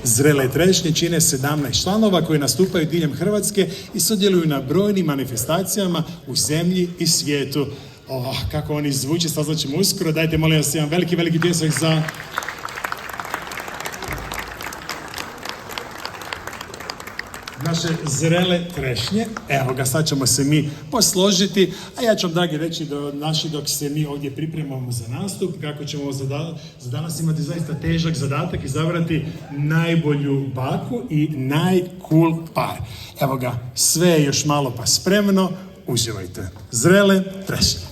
Zrele trešnje čine 17 članova koji nastupaju diljem Hrvatske i sudjeluju na brojnim manifestacijama u zemlji i svijetu. Kako oni zvuče, saznaćemo uskoro. Dajte, molim vas, jedan veliki, veliki pljesak za naše zrele trešnje. Evo ga, sad ćemo se mi posložiti, a ja ću vam, dragi, reći dok se mi ovdje pripremamo za nastup, kako ćemo za danas imati zaista težak zadatak izabrati najbolju baku i najcool par. Evo ga, sve je još malo pa spremno, uživajte. Zrele trešnje.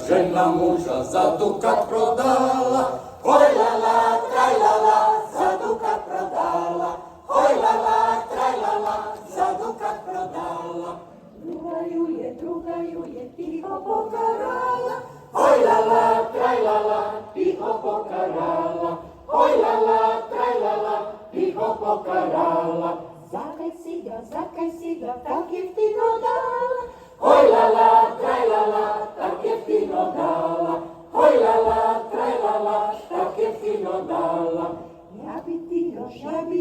Žena muža za dukat prodala, hoj la la, traj la la, za dukat prodala, hoj la la, traj la la, za dukat prodala. Druga ju je tiho pokarala, hoj la la, traj la la, tiho pokarala, hoj la la, traj la la, tiho pokarala. Zakaj si ga tak jeftino dala, hoj la la, traj la la, tak jeftino dala, hoj la la, traj la la, tak jeftino dala. Ja bi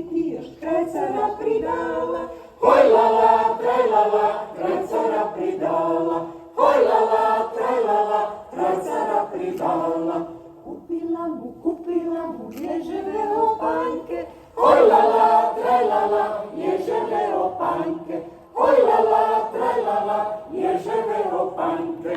ti još krecara pridala, hoj la la, traj la la, krecara pridala, hoj la la, traj la la, krecara pridala. Kupila mu ježeve opanjke, hoj la la, traj la la, ježeve opanjke, hoj la la, traj la la, ježeve opanjke.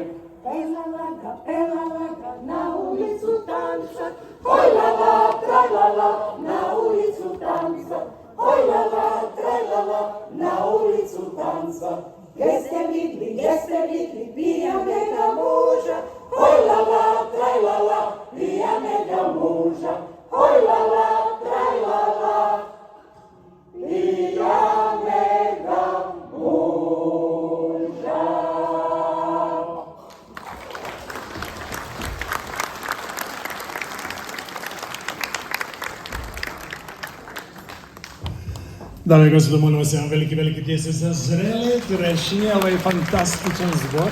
Pelala ga na ulicu tanca, hoj la la, traj la la, na ulicu tanca, hoj la la, traj la la, na ulicu tanca. Jeste vidli pijanega muža, hoj la la, traj la la, pijanega muža, hoj la la, traj la la, pijanega muža. Dame i gospodo, molim vas jedan veliki pljesak za Zrele trešnje, ovaj fantastičan zbor.